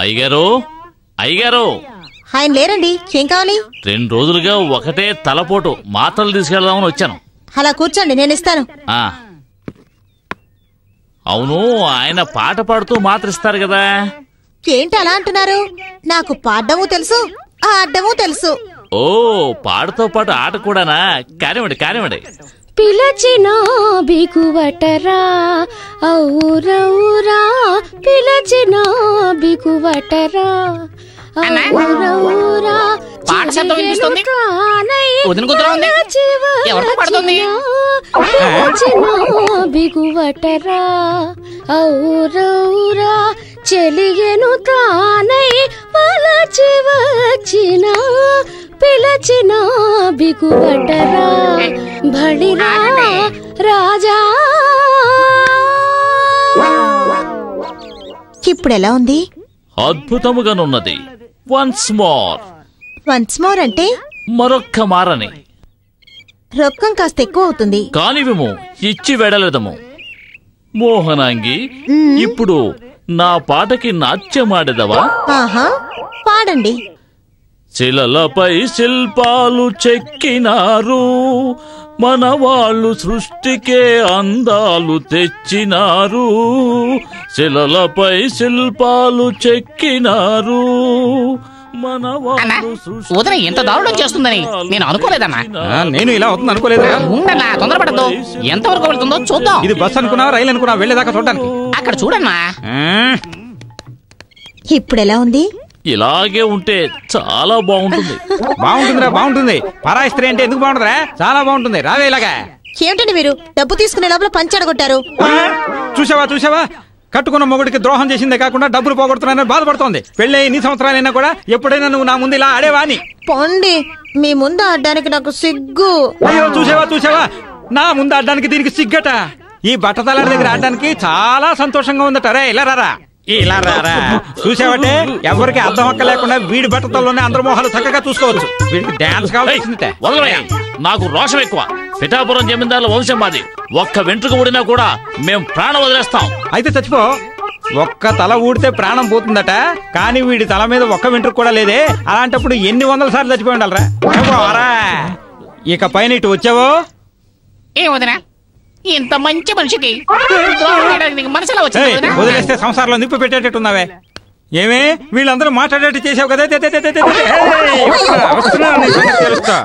అయ్యగారు అయ్యగారు ఆయన లేరండి. ఏం కావాలి? 2 రోజులుగా ఒకటే తలపోటు, మాత్రలు తీసుకెళ్దామని వచ్చాను. అలా కూర్చోండి, నేను ఇస్తాను. అవును, ఆయన పాట పాడుతూ మాత్ర ఇస్తారు కదా. ఏంటి అలా అంటున్నారు? నాకు పాడడము తెలుసు, ఆడడము తెలుసు. ఓ, పాటతో పాటు ఆట కూడానా? కానివ్వండి కానివ్వండి. పిలచిన బిగువటరా ఔరౌరా, పిలచిన బిగువటరా ఔరౌరా. పాట శబ్దం వినిపిస్తుంది. వదిన కూతురు ఉంది. ఎవరితో పాడుతుంది? పిలచిన బిగువటరా ఔరౌరా, చెలియను తానై వలచి వచ్చిన, పిలచిన బిగువటరా బడిరా రాజా. ఇప్పుడు ఎలా ఉంది? అద్భుతముగానున్నది. Once more. వన్స్ మోర్ అంటే మరొక్క మారని. రొక్కం కాస్త ఎక్కువ అవుతుంది. కానివిము, ఇచ్చి వెడలదము. మోహనాంగి, ఇప్పుడు నా పాటకి నాట్యమాడదవా? ఆహా, పాడండి. శిలలపై శిల్పాలు చెక్కినారు, మన వాళ్ళు సృష్టికే అందాలు తెచ్చినారు. శిలలపై శిల్పాలు చెక్కినారు, మన వాళ్ళు వదిన ఎంత దారుణం చేస్తుందని నేను అనుకోలేదన్నా. నేను ఇలా అవుతుంది అనుకోలేదు. ఉండన్నా, తొందరపడద్దు. ఎంతవరకు వెళ్తుందో చూద్దాం. ఇది బస్ అనుకున్నావా, రైలు అనుకున్నావా? వెళ్లేదాకా చూడడానికి. అక్కడ చూడన్నా. ఇప్పుడు ఎలా ఉంది? ఇలాగే ఉంటే చాలా బాగుంటుంది. బాగుంటుందిరా, బాగుంటుంది. పరాయి స్త్రీ అంటే ఎందుకు బాగుంటుందిరా? చాలా బాగుంటుంది. రావే ఇలాగా. ఏమిటండి మీరు డబ్బు తీసుకునే లోపల పంచాడగొట్టారు? చూసావా చూసావా, కట్టుకున్న మొగుడికి ద్రోహం చేసిందే కాకుండా డబ్బులు పోగొడుతున్నానని బాధపడుతోంది. పెళ్ళి 2 సంవత్సరాలైనా కూడా ఎప్పుడైనా నువ్వు నా ముందు ఇలా ఆడేవా అని. పొండి, మీ ముందు ఆడడానికి నాకు సిగ్గు. అయ్యో, చూసావా చూసావా, నా ముందు ఆడడానికి దీనికి సిగ్గట. ఈ బట్టతలాడి దగ్గర ఆడడానికి చాలా సంతోషంగా ఉందట. రే ఇలా రారా, ఇలా రారా. చూసావంటే ఎవరికి అర్థం హక్క లేకుండా వీడి బట్టతల్లోనే అందరి మొహాలు చక్కగా చూసుకోవచ్చు. వీడికి డాన్స్ కావాల్సిందే. నాకు రోషం ఎక్కువ. పిఠాపురం జమీందారుల వంశం మాది. ఒక్క వెంట్రుక ఊడినా కూడా మేం ప్రాణం వదిలేస్తాం. అయితే చచ్చిపో. ఒక్క తల ఊడితే ప్రాణం పోతుందట, కానీ వీడి తల మీద ఒక్క వెంట్రుక కూడా లేదే. అలాంటప్పుడు ఎన్ని 100 సార్లు చచ్చిపోయి ఉండాలరా. ఇక పైన ఇటు వచ్చావో ఏ వదినా, ఇంత మంచి మనిషికి మనసులో వదిలేస్తే సంసారంలో నిప్పు పెట్టేటట్టున్నావే. ఏమే, వీళ్ళందరూ మాట్లాడేట్టు చేసావు కదా. తెలుస్తా.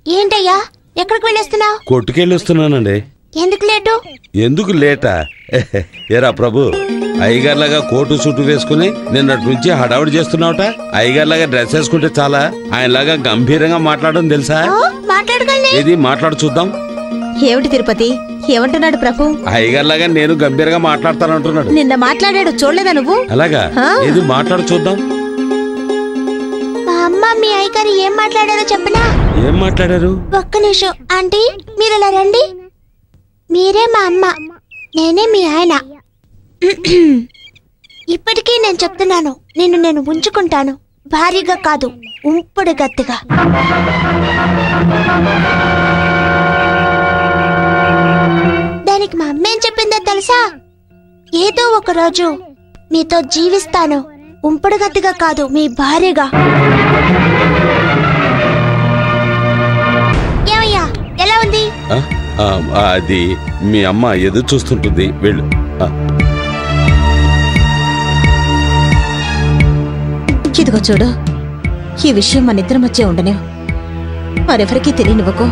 ఏంటయ్యా, ఎక్కడికి వెళ్ళేస్తున్నావు? కొట్టుకెళ్ళొస్తున్నానండి. ఎందుకు లేటు? ఎందుకు లేటా? ఏరా ప్రభు, అయ్యగారిలాగా కోటు సూటు వేసుకుని నిన్నటి నుంచి హడావుడి చేస్తున్నావుట. అయ్యగారిలాగా డ్రెస్ వేసుకుంటే చాలా, ఆయనలాగా గంభీరంగా మాట్లాడడం తెలుసా? ఏది మాట్లాడు చూద్దాం. ఏమిటి తిరుపతి, ఏమంటున్నాడు ప్రభు? అయ్యగారిలాగా నేను గంభీరంగా మాట్లాడతానంటున్నాడు. నిన్న మాట్లాడాడు, చూడలేదా నువ్వు? అలాగా, ఏది మాట్లాడు చూద్దాం. మా అమ్మ మీ అయ్యగారు ఏం మాట్లాడారో చెప్పనా? ఏం మాట్లాడారు? ఒక్క నిమిషం ఆంటీ, మీరు ఇలా రండి. మీరే మా అమ్మ, నేనే మీ ఆయన. ఇప్పటికీ నేను చెప్తున్నాను, నిన్ను నేను ఉంచుకుంటాను. భారీగా కాదు, ఉంపుడు గట్టిగా. దానికి మా అమ్మ ఏం చెప్పిందో తెలుసా? ఏదో ఒక రోజు మీతో జీవిస్తాను, ఉంపుడు గట్టిగా కాదు, మీ భార్యగా. ఏమయ్యా, ఎలా ఉంది? అది మీ అమ్మ ఎదురు చూస్తుంటుంది, వెళ్ళు. ఇదిగో చూడు, ఈ విషయం మన ఇద్దరం మధ్య ఉండనే, మరెవరికీ తెలియనివ్వకో.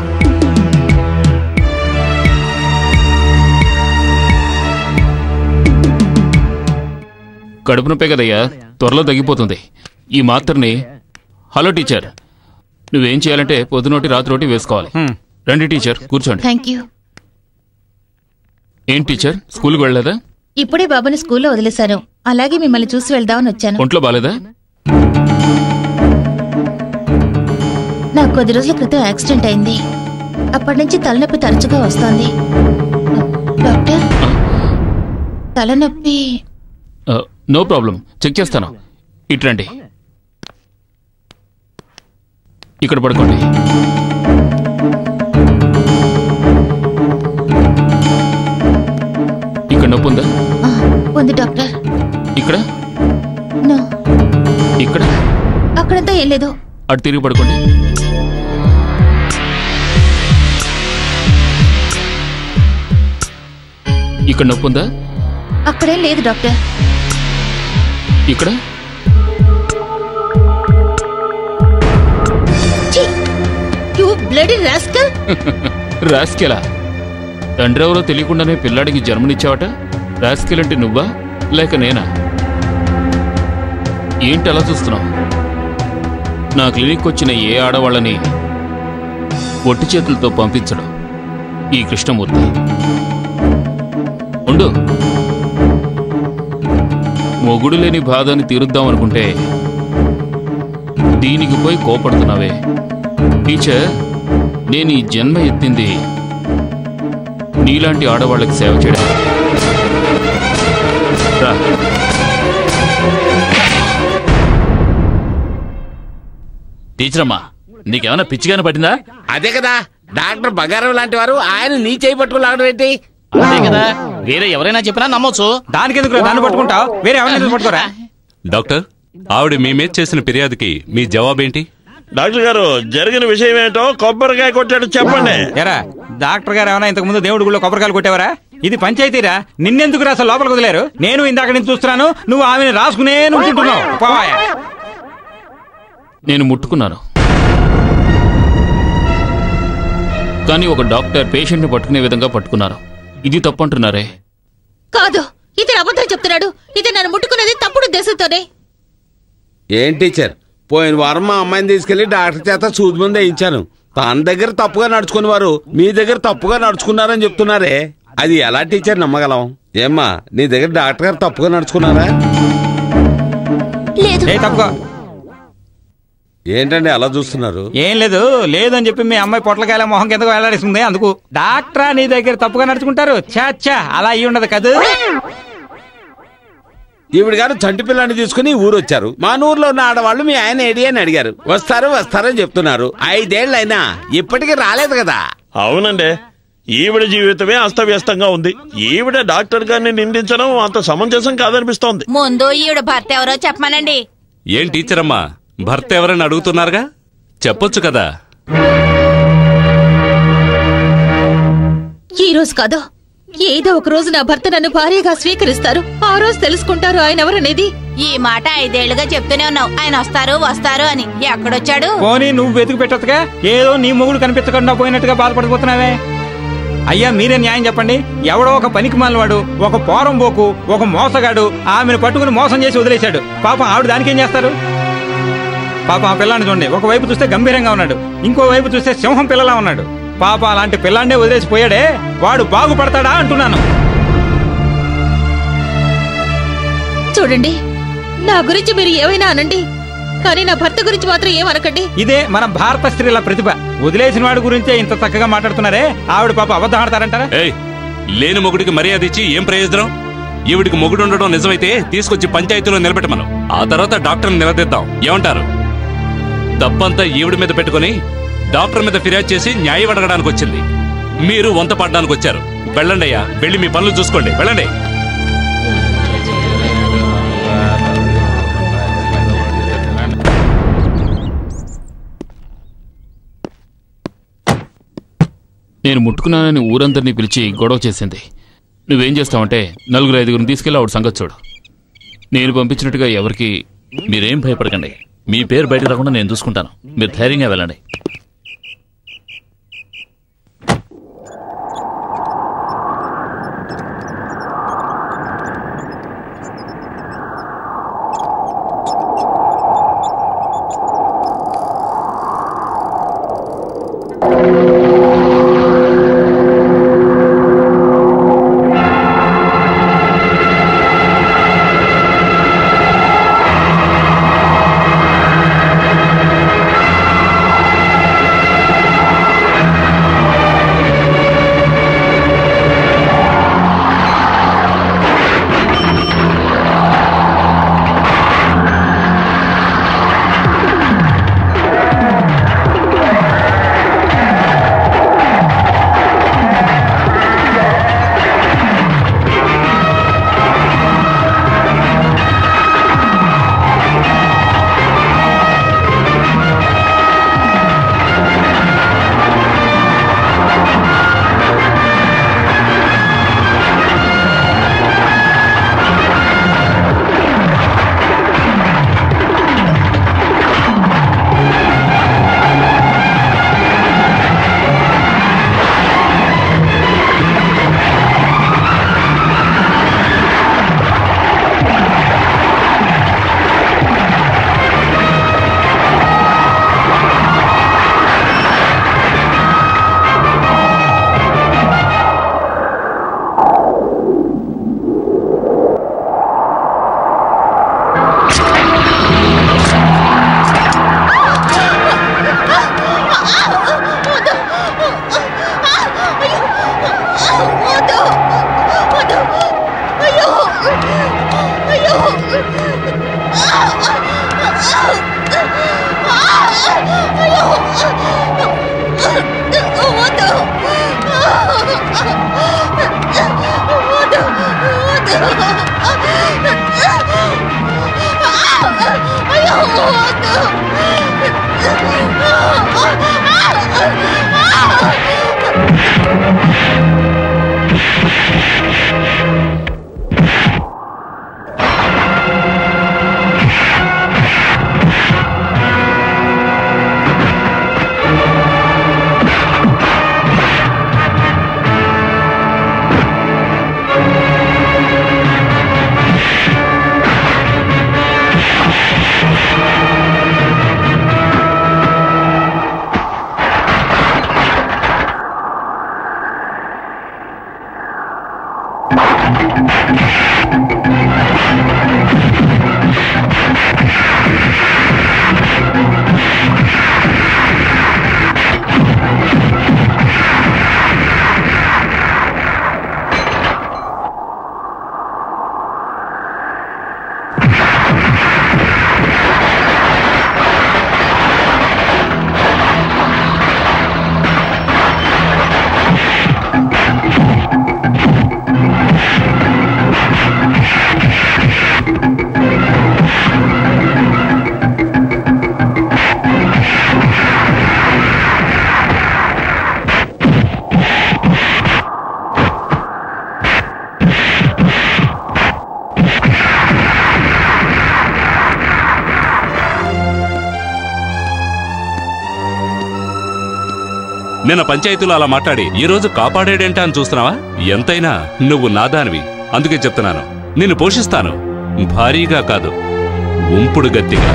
కడుపు నొప్పే కదయ్యా, త్వరలో తగ్గిపోతుంది. ఈ మాత్రని. హలో టీచర్, నువ్వేం చేయాలంటే పొద్దునోటి రాత్రోటి వేసుకోవాలి. రండి టీచర్, కూర్చోండి. Thank you. ఏం టీచర్, స్కూల్కి వెళ్ళలేదా? ఇప్పుడే బాబుని స్కూల్లో వదిలేశాను. అలాగే మిమ్మల్ని చూసి వెళ్దామని వచ్చాను. ఒంట్లో బాలేదా? నాకు కొద్ది రోజుల క్రితం యాక్సిడెంట్ అయింది. అప్పటి నుంచి తలనొప్పి తరచుగా వస్తోంది. డాక్టర్, తలనొప్పి. నో ప్రాబ్లం, చెక్ చేస్తాను. ఇట్రండి, ఇక్కడ పడుకోండి. ఇక్కడ నొప్పి ఉందా? ఉంది డాక్టర్. ఇక్కడ నో, ఇక్కడ అక్కడంతా ఏం లేదు. అటు తిరిగి పడుకోండి. ఇక్కడ నొప్పి ఉందా? అక్కడేం లేదు డాక్టర్. ఇక్కడ యు బ్లడీ రాస్కల్. రాస్కెలా? తండ్రి ఎవరో తెలియకుండానే పిల్లాడికి జన్మనిచ్చావట. రాస్కెల్ అంటే నువ్వా లేక నేనా? ఏంటి అలా చూస్తున్నావు? నా క్లినిక్ వచ్చిన ఏ ఆడవాళ్ళని ఒట్టి చేతులతో పంపించడం ఈ కృష్ణమూర్తి. ఉండు, మొగుడు లేని బాధని తీరుద్దామనుకుంటే దీనికి పోయి కోపడుతున్నావే. టీచర్, నేను ఈ జన్మ ఎత్తింది నీలాంటి ఆడవాళ్ళకి సేవ చేయడం. రా. టీచర్ అమ్మా, నీకేమైనా పిచ్చిగానే పట్టిందా? అదే కదా డాక్టర్ బంగారం లాంటి వారు ఆయన నీ చేయి పట్టుకుని లాగడం ఏంటి? అదే కదా, వేరే ఎవరైనా చెప్పినా నమ్మొచ్చు. దానికి ఎందుకు దాన్ని పట్టుకుంటావు? వేరే ఎవరైనా పట్టుకోరా? డాక్టర్, ఆవిడ మీ మీద చేసిన ఫిర్యాదుకి మీ జవాబేంటి? డాక్టర్ గారు, జరిగిన విషయం ఏంటో కొబ్బరికాయ కొట్టాడు చెప్పండి. ఎరా డాక్టర్ గారు ఏమైనా ఇంతకు ముందు దేవుడి గుళ్ళో కొబ్బరికాయలు కొట్టేవారా? ఇది పంచాయతీరా? నిన్నెందుకు రా అసలు లోపలికి వదిలేరు? నేను ఇందాక నుంచి చూస్తున్నాను, నువ్వు ఆమెను రాసుకునే ఉంటున్నావు. పోవాయా? నేను ముట్టుకున్నాను, కానీ ఒక డాక్టర్ పేషెంట్ని పట్టుకునే విధంగా పట్టుకున్నారు. ఇది తప్పంటున్నారే? కాదు, ఇతను అబద్ధం చెప్తున్నాడు. ఇది నన్ను ముట్టుకున్నది తప్పుడు ఉద్దేశంతోనే. ఏం టీచర్, పోయిన వారం మా అమ్మాయిని తీసుకెళ్లి డాక్టర్ చేత సూది మందు వేయించాను. తన దగ్గర తప్పుగా నడుచుకుని వారు మీ దగ్గర తప్పుగా నడుచుకున్నారని చెప్తున్నారే. అది ఎలా టీచర్ నమ్మగలం? ఏమ్మా, నీ దగ్గర డాక్టర్ గారు తప్పుగా నడుచుకున్నారా? లేదు. తప్పుగా ఏంటండి అలా చూస్తున్నారు? ఏం లేదు, లేదని చెప్పి మీ అమ్మాయి పొట్లకాయల మొహం కిందకు వేలాడేస్తుంది. అందుకు డాక్టరా నీ దగ్గర తప్పుగా నడుచుకుంటారు? చాచా, అలా అయ్యి ఉండదు కదా. ఈవిడ గారు చంటి పిల్లాన్ని తీసుకుని ఊరు వచ్చారు. మా ఊర్లో ఉన్న ఆడవాళ్ళు మీ ఆయన ఏడి అని అడిగారు. వస్తారని చెప్తున్నారు. 5 ఏళ్ళైనా ఇప్పటికీ రాలేదు కదా. అవునండి, ఈవిడ జీవితమే అస్తవ్యస్తంగా ఉంది. ఈవిడ డాక్టర్ గారిని నిందించడం అంత సమంజసం కాదనిపిస్తోంది. ముందు ఈవిడ భర్త ఎవరో చెప్పమనండి. ఏం టీచర్ అమ్మా, భర్త ఎవరని అడుగుతున్నారుగా, చెప్పొచ్చు కదా. ఈ రోజు కాదు, ఏదో ఒక రోజు నా భర్త నన్ను భార్యగా స్వీకరిస్తారు. ఆ రోజు తెలుసుకుంటారు ఆయన ఎవరనేది. ఈ మాట 5 ఏళ్లుగా చెప్తూనే ఉన్నావు. ఆయన వస్తారు అని. ఎక్కడొచ్చాడు? పోనీ నువ్వు వెతికి పెట్టొచ్చుగా. ఏదో నీ మొగుడు కనిపించకుండా పోయినట్టుగా బాధపడిపోతున్నావే. అయ్యా, మీరే న్యాయం చెప్పండి. ఎవడో ఒక పనికి మాలినవాడు, ఒక పోరంబోకు, ఒక మోసగాడు ఆమెను పట్టుకుని మోసం చేసి వదిలేశాడు. పాపం ఆవిడ దానికేం చేస్తారు? పాపం ఆ పిల్లాన్ని చూడండి, ఒకవైపు చూస్తే గంభీరంగా ఉన్నాడు, ఇంకోవైపు చూస్తే సింహం పిల్లలా ఉన్నాడు. పాప అలాంటి పిల్లాన్నే వదిలేసిపోయాడే, వాడు బాగుపడతాడా అంటున్నాను. చూడండి, నా గురించి మీరు ఏమైనా అనండి, కానీ నా భర్త గురించి మాత్రం ఏమనకండి. ఇదే మన భారత స్త్రీల ప్రతిభ. వదిలేసిన వాడి గురించే ఇంత చక్కగా మాట్లాడుతున్నారే. ఆవిడ పాప అబద్ధం ఆడతారంటారా? లేని మొగుడికి మర్యాద ఇచ్చి ఏం ప్రయోజనం? ఈవిడికి మొగుడు ఉండడం నిజమైతే తీసుకొచ్చి పంచాయతీలో నిలబెట్టమను. ఆ తర్వాత డాక్టర్ని నిలదీద్దాం. ఏమంటారు? తప్పంతా ఈవిడి మీద పెట్టుకుని డాక్టర్ మీద ఫిర్యాదు చేసి న్యాయం అడగడానికి వచ్చింది. మీరు వంత పడడానికి వచ్చారు. వెళ్ళండి అయ్యా, వెళ్ళి మీ పనులు చూసుకోండి. వెళ్ళండి. నేను ముట్టుకున్నానని ఊరందరినీ పిలిచి గొడవ చేసింది. నువ్వేం చేస్తావంటే 4-5 తీసుకెళ్ళి ఆవిడ సంగతి చూడు. నేను పంపించినట్టుగా ఎవరికి మీరేం భయపడకండి. మీ పేరు బయటకు రాకుండా నేను చూసుకుంటాను. మీరు ధైర్యంగా వెళ్ళండి. నిన్న పంచాయతీలో అలా మాట్లాడి ఈ రోజు కాపాడేడేంటా అని చూస్తున్నావా? ఎంతైనా నువ్వు నాదానివి, అందుకే చెప్తున్నాను. నిన్ను పోషిస్తాను, భారీగా కాదు, ఉంపుడు గత్తిగా.